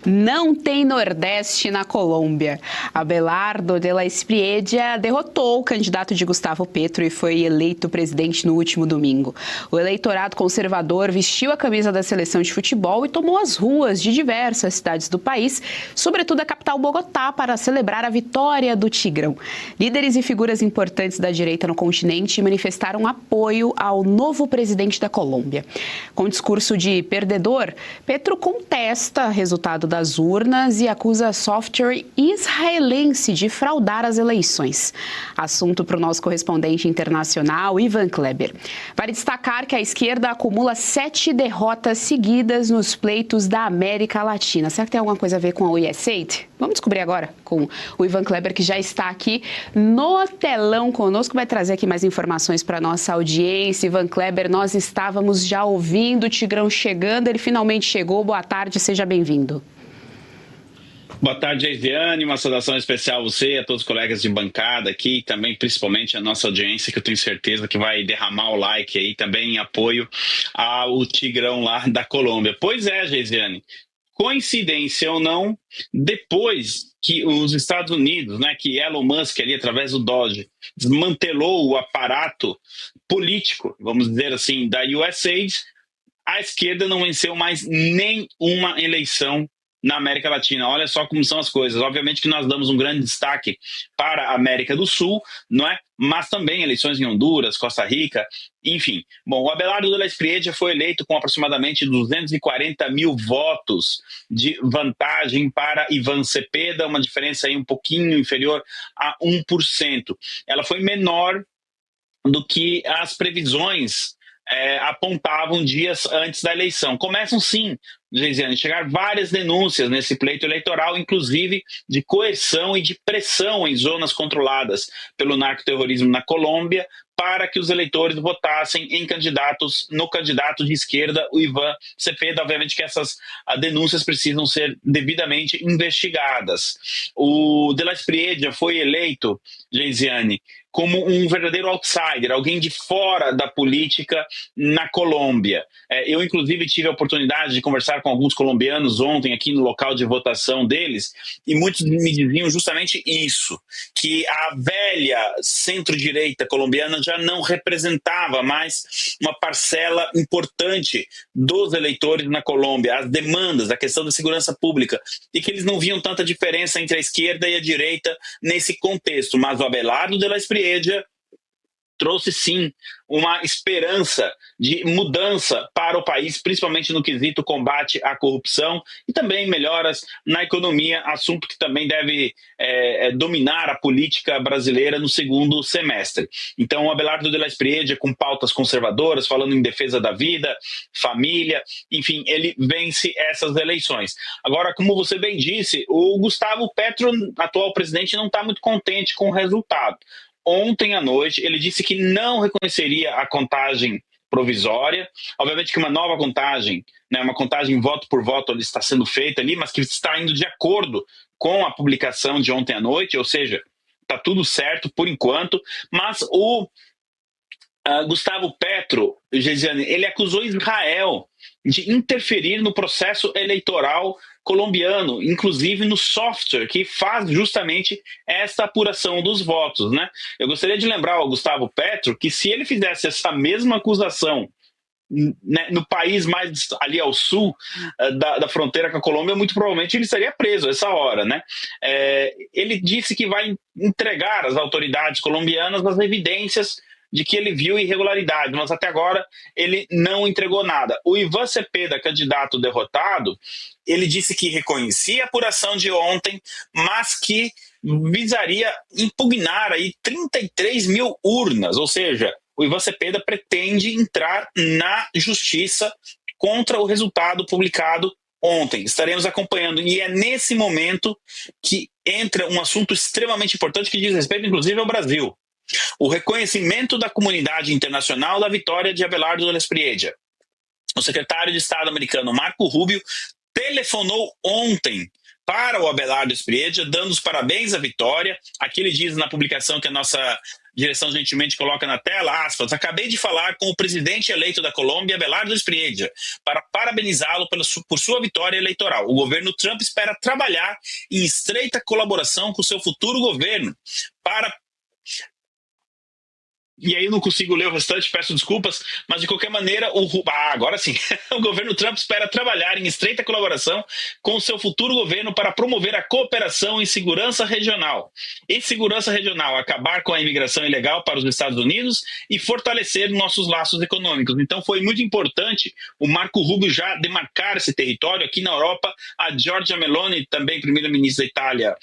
Não tem Nordeste na Colômbia. Abelardo de la Espriella derrotou o candidato de Gustavo Petro e foi eleito presidente no último domingo. O eleitorado conservador vestiu a camisa da seleção de futebol e tomou as ruas de diversas cidades do país, sobretudo a capital Bogotá, para celebrar a vitória do Tigrão. Líderes e figuras importantes da direita no continente manifestaram apoio ao novo presidente da Colômbia. Com discurso de perdedor, Petro contesta o resultado das urnas e acusa software israelense de fraudar as eleições. Assunto para o nosso correspondente internacional, Ivan Kleber. Vale destacar que a esquerda acumula 7 derrotas seguidas nos pleitos da América Latina. Será que tem alguma coisa a ver com a US8? Vamos descobrir agora com o Ivan Kleber, que já está aqui no telão conosco, vai trazer aqui mais informações para a nossa audiência. Ivan Kleber, nós estávamos já ouvindo o Tigrão chegando, ele finalmente chegou. Boa tarde, seja bem-vindo. Boa tarde, Eisiane, uma saudação especial a você, a todos os colegas de bancada aqui e também, principalmente, a nossa audiência, que eu tenho certeza que vai derramar o like aí também em apoio ao Tigrão lá da Colômbia. Pois é, Geisiane, coincidência ou não, depois que os Estados Unidos, que Elon Musk ali através do Doge, desmantelou o aparato político, vamos dizer assim, da USAID, a esquerda não venceu mais nenhuma eleição na América Latina. Olha só como são as coisas. Obviamente que nós damos um grande destaque para a América do Sul, não é? Mas também eleições em Honduras, Costa Rica, enfim. Bom, o Abelardo de la Espriella foi eleito com aproximadamente 240 mil votos de vantagem para Iván Cepeda, uma diferença aí um pouquinho inferior a 1%. Ela foi menor do que as previsões apontavam dias antes da eleição. Começam sim, Geisiane, chegar várias denúncias nesse pleito eleitoral, inclusive de coerção e de pressão em zonas controladas pelo narcoterrorismo na Colômbia, para que os eleitores votassem no candidato de esquerda, o Iván Cepeda. Obviamente que essas denúncias precisam ser devidamente investigadas. O de la Espriella foi eleito, Geisiane, como um verdadeiro outsider, alguém de fora da política na Colômbia. Eu, inclusive, tive a oportunidade de conversar com alguns colombianos ontem aqui no local de votação deles, e muitos me diziam justamente isso, que a velha centro-direita colombiana já não representava mais uma parcela importante dos eleitores na Colômbia, as demandas, a questão da segurança pública, e que eles não viam tanta diferença entre a esquerda e a direita nesse contexto. Mas o Abelardo de la Espriella trouxe sim uma esperança de mudança para o país, principalmente no quesito combate à corrupção e também melhoras na economia, assunto que também deve dominar a política brasileira no segundo semestre. Então, o Abelardo de la Espriella, com pautas conservadoras, falando em defesa da vida, família, enfim, ele vence essas eleições. Agora, como você bem disse, o Gustavo Petro, atual presidente, não está muito contente com o resultado. Ontem à noite, ele disse que não reconheceria a contagem provisória. Obviamente que uma nova contagem, uma contagem voto por voto ali está sendo feita ali, mas que está indo de acordo com a publicação de ontem à noite, ou seja, está tudo certo por enquanto, mas o Gustavo Petro, Geisiane, ele acusou Israel de interferir no processo eleitoral colombiano, inclusive no software que faz justamente essa apuração dos votos, né? Eu gostaria de lembrar ao Gustavo Petro que se ele fizesse essa mesma acusação no país mais ali ao sul da fronteira com a Colômbia, muito provavelmente ele estaria preso a essa hora, né? Ele disse que vai entregar às autoridades colombianas as evidências de que ele viu irregularidade, mas até agora ele não entregou nada. O Iván Cepeda, candidato derrotado, ele disse que reconhecia a apuração de ontem, mas que visaria impugnar aí 33 mil urnas, ou seja, o Iván Cepeda pretende entrar na justiça contra o resultado publicado ontem. Estaremos acompanhando, e é nesse momento que entra um assunto extremamente importante que diz respeito, inclusive, ao Brasil. O reconhecimento da comunidade internacional da vitória de Abelardo de la Espriella. O secretário de Estado americano Marco Rubio telefonou ontem para o Abelardo Espriella, dando os parabéns à vitória. Aqui ele diz na publicação que a nossa direção gentilmente coloca na tela, aspas, acabei de falar com o presidente eleito da Colômbia, Abelardo Espriella, para parabenizá-lo por sua vitória eleitoral. O governo Trump espera trabalhar em estreita colaboração com seu futuro governo para... E aí eu não consigo ler o restante, peço desculpas, mas de qualquer maneira, agora sim, o governo Trump espera trabalhar em estreita colaboração com o seu futuro governo para promover a cooperação em segurança regional. E segurança regional, acabar com a imigração ilegal para os Estados Unidos e fortalecer nossos laços econômicos. Então foi muito importante o Marco Rubio já demarcar esse território. Aqui na Europa, a Giorgia Meloni, também primeira-ministra da Itália,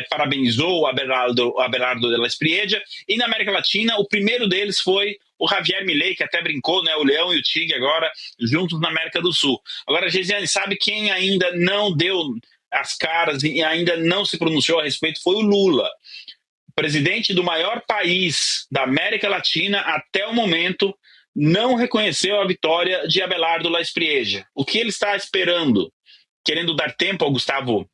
parabenizou o Abelardo della Espriella. E na América Latina, o primeiro deles foi o Javier Milei, que até brincou, né, o leão e o tigre agora juntos na América do Sul. Agora, Gesiane, sabe quem ainda não deu as caras e ainda não se pronunciou a respeito? Foi o Lula. O presidente do maior país da América Latina, até o momento, não reconheceu a vitória de Abelardo della Espriella. O que ele está esperando? Querendo dar tempo ao Gustavo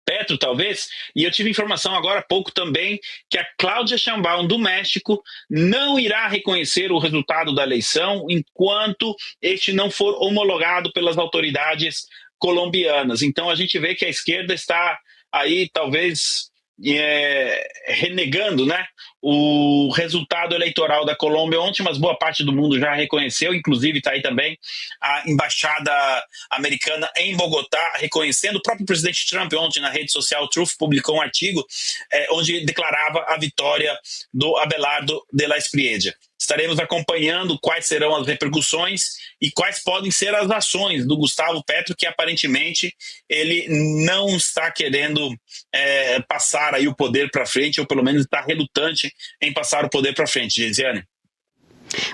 Petro, talvez, e eu tive informação agora há pouco também que a Cláudia Sheinbaum do México não irá reconhecer o resultado da eleição enquanto este não for homologado pelas autoridades colombianas. Então a gente vê que a esquerda está aí talvez renegando, né, o resultado eleitoral da Colômbia ontem, mas boa parte do mundo já reconheceu, inclusive está aí também a embaixada americana em Bogotá reconhecendo. O próprio presidente Trump ontem na rede social Truth publicou um artigo onde declarava a vitória do Abelardo della Espriella. Estaremos acompanhando quais serão as repercussões e quais podem ser as ações do Gustavo Petro, que aparentemente ele não está querendo passar aí o poder para frente, ou pelo menos está relutante em passar o poder para frente, Gesiane.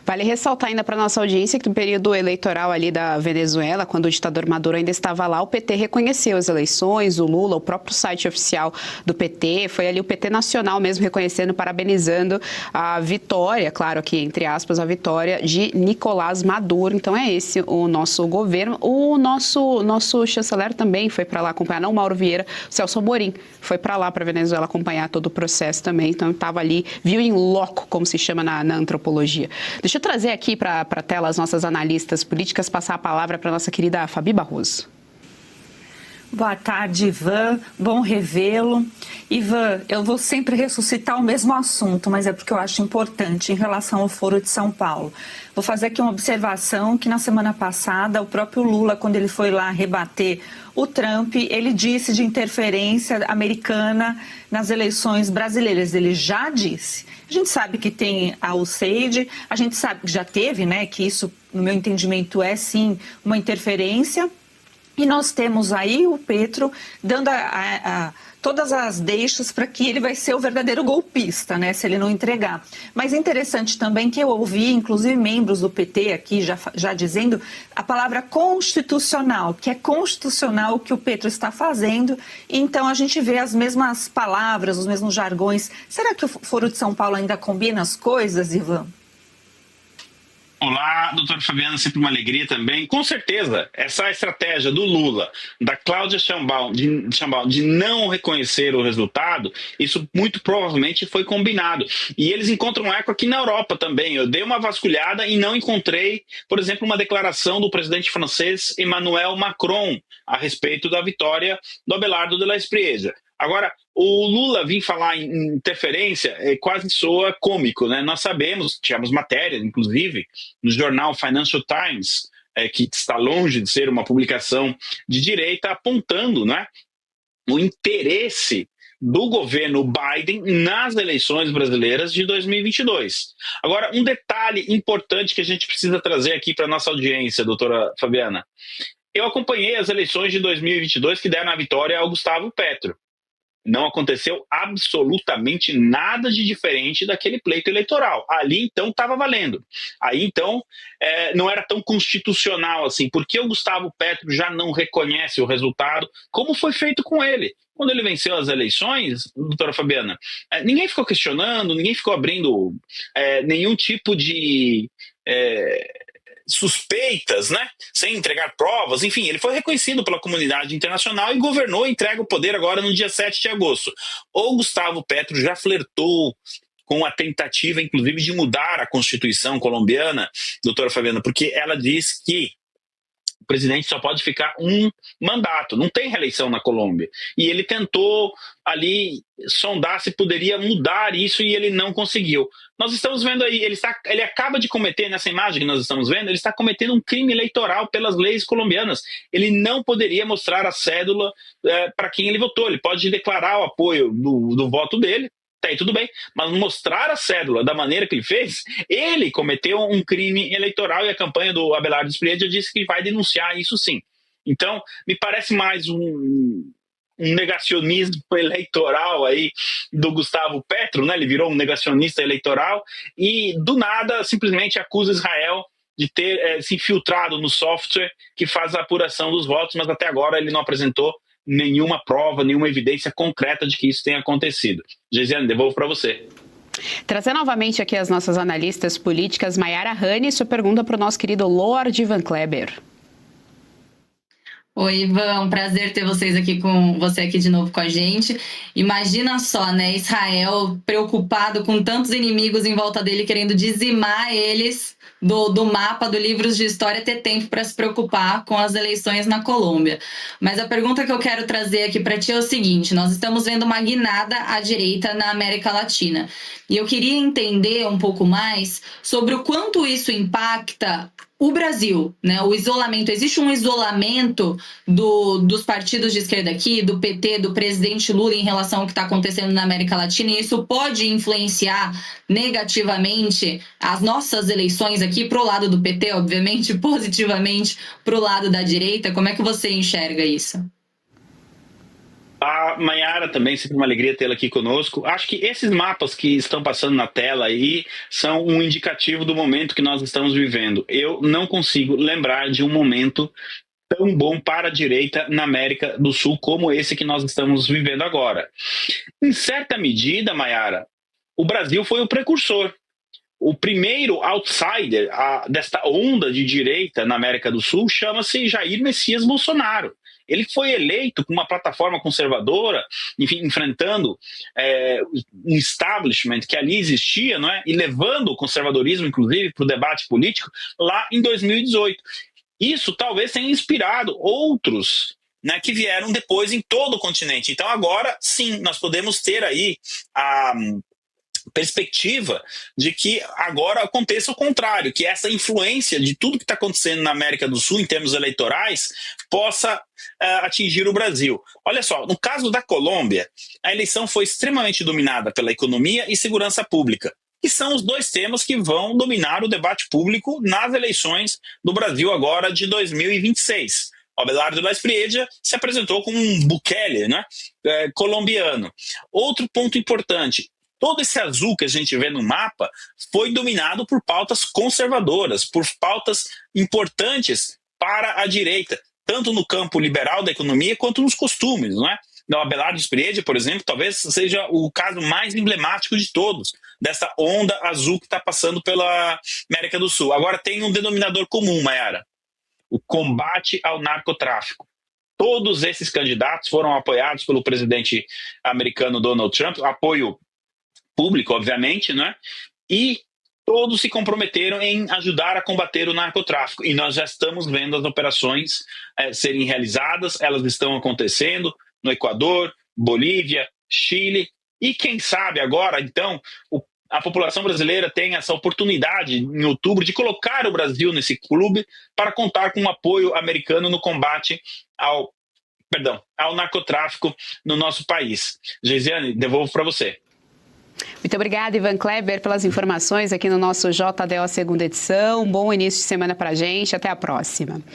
Vale ressaltar ainda para nossa audiência que no período eleitoral ali da Venezuela, quando o ditador Maduro ainda estava lá, o PT reconheceu as eleições, o Lula, o próprio site oficial do PT, foi ali o PT nacional mesmo reconhecendo, parabenizando a vitória, claro aqui entre aspas, a vitória de Nicolás Maduro. Então é esse o nosso governo. O nosso chanceler também foi para lá acompanhar, não Mauro Vieira, o Celso Amorim foi para lá, para a Venezuela, acompanhar todo o processo também. Então estava ali, viu em loco, como se chama na antropologia. Deixa eu trazer aqui para a tela as nossas analistas políticas, passar a palavra para a nossa querida Fabi Barroso. Boa tarde, Ivan. Bom revê-lo. Ivan, eu vou sempre ressuscitar o mesmo assunto, mas é porque eu acho importante em relação ao Foro de São Paulo. Vou fazer aqui uma observação que na semana passada o próprio Lula, quando ele foi lá rebater o Trump, ele disse de interferência americana nas eleições brasileiras. Ele já disse. A gente sabe que tem a USAID, a gente sabe que já teve, né, que isso, no meu entendimento, é sim uma interferência. E nós temos aí o Petro dando todas as deixas para que ele vai ser o verdadeiro golpista, né, se ele não entregar. Mas é interessante também que eu ouvi, inclusive, membros do PT aqui já dizendo a palavra constitucional, que é constitucional o que o Petro está fazendo. E então a gente vê as mesmas palavras, os mesmos jargões. Será que o Foro de São Paulo ainda combina as coisas, Ivan? Olá, doutor Fabiano, sempre uma alegria também. Com certeza, essa estratégia do Lula, da Cláudia Sheinbaum, de não reconhecer o resultado, isso muito provavelmente foi combinado. E eles encontram eco aqui na Europa também. Eu dei uma vasculhada e não encontrei, por exemplo, uma declaração do presidente francês Emmanuel Macron a respeito da vitória do Abelardo della Espriella. Agora, o Lula vir falar em interferência quase soa cômico, né? Nós sabemos, tivemos matéria, inclusive, no jornal Financial Times, que está longe de ser uma publicação de direita, apontando, né, o interesse do governo Biden nas eleições brasileiras de 2022. Agora, um detalhe importante que a gente precisa trazer aqui para a nossa audiência, doutora Fabiana. Eu acompanhei as eleições de 2022 que deram a vitória ao Gustavo Petro. Não aconteceu absolutamente nada de diferente daquele pleito eleitoral. Ali, então, estava valendo. Aí, então, não era tão constitucional assim. Por que o Gustavo Petro já não reconhece o resultado, como foi feito com ele? Quando ele venceu as eleições, doutora Fabiana, ninguém ficou questionando, ninguém ficou abrindo nenhum tipo de suspeitas, né? Sem entregar provas, enfim, ele foi reconhecido pela comunidade internacional e governou e entrega o poder agora no dia 7 de agosto. O Gustavo Petro já flertou com a tentativa, inclusive, de mudar a Constituição colombiana, doutora Fabiana, porque ela diz que o presidente só pode ficar um mandato, não tem reeleição na Colômbia. E ele tentou ali sondar se poderia mudar isso e ele não conseguiu. Nós estamos vendo aí, ele acaba de cometer, nessa imagem que nós estamos vendo, ele está cometendo um crime eleitoral pelas leis colombianas. Ele não poderia mostrar a cédula para quem ele votou, ele pode declarar o apoio do voto dele, tá aí tudo bem, mas mostrar a cédula da maneira que ele fez, ele cometeu um crime eleitoral e a campanha do Abelardo Espriella disse que vai denunciar isso sim. Então, me parece mais um negacionismo eleitoral aí do Gustavo Petro, né? Ele virou um negacionista eleitoral e do nada simplesmente acusa Israel de ter se infiltrado no software que faz a apuração dos votos, mas até agora ele não apresentou nenhuma prova, nenhuma evidência concreta de que isso tenha acontecido. Geisiane, devolvo para você. Trazer novamente aqui as nossas analistas políticas, Mayara Hani, sua pergunta para o nosso querido Lord Ivan Kleber. Oi, Ivan, um prazer ter você aqui de novo com a gente. Imagina só, né, Israel preocupado com tantos inimigos em volta dele, querendo dizimar eles do mapa do livros de história, ter tempo para se preocupar com as eleições na Colômbia. Mas a pergunta que eu quero trazer aqui para ti é o seguinte: nós estamos vendo uma guinada à direita na América Latina. E eu queria entender um pouco mais sobre o quanto isso impacta o Brasil, né? O isolamento, existe um isolamento dos partidos de esquerda aqui, do PT, do presidente Lula em relação ao que está acontecendo na América Latina, e isso pode influenciar negativamente as nossas eleições aqui para o lado do PT, obviamente, positivamente para o lado da direita. Como é que você enxerga isso? A Mayara também, sempre uma alegria tê-la aqui conosco. Acho que esses mapas que estão passando na tela aí são um indicativo do momento que nós estamos vivendo. Eu não consigo lembrar de um momento tão bom para a direita na América do Sul como esse que nós estamos vivendo agora. Em certa medida, Mayara, o Brasil foi o precursor. O primeiro outsider desta onda de direita na América do Sul chama-se Jair Messias Bolsonaro. Ele foi eleito com uma plataforma conservadora, enfim, enfrentando um establishment que ali existia, não é? E levando o conservadorismo, inclusive, para o debate político lá em 2018. Isso talvez tenha inspirado outros, né, que vieram depois em todo o continente. Então agora, sim, nós podemos ter aí a perspectiva de que agora aconteça o contrário, que essa influência de tudo que está acontecendo na América do Sul em termos eleitorais possa atingir o Brasil. Olha só, no caso da Colômbia, a eleição foi extremamente dominada pela economia e segurança pública, que são os dois temas que vão dominar o debate público nas eleições do Brasil agora de 2026. O Abelardo Espriella se apresentou como um Bukele, né, colombiano. Outro ponto importante: todo esse azul que a gente vê no mapa foi dominado por pautas conservadoras, por pautas importantes para a direita, tanto no campo liberal da economia quanto nos costumes, não é? O Abelardo Espriella, por exemplo, talvez seja o caso mais emblemático de todos, dessa onda azul que está passando pela América do Sul. Agora tem um denominador comum, Mayara: o combate ao narcotráfico. Todos esses candidatos foram apoiados pelo presidente americano Donald Trump, apoio público, obviamente, né? E todos se comprometeram em ajudar a combater o narcotráfico. E nós já estamos vendo as operações serem realizadas, elas estão acontecendo no Equador, Bolívia, Chile, e quem sabe agora, então, a população brasileira tem essa oportunidade, em outubro, de colocar o Brasil nesse clube para contar com o apoio americano no combate ao narcotráfico no nosso país. Geisiane, devolvo para você. Muito obrigada, Ivan Kleber, pelas informações aqui no nosso JDO segunda edição. Bom início de semana para a gente. Até a próxima.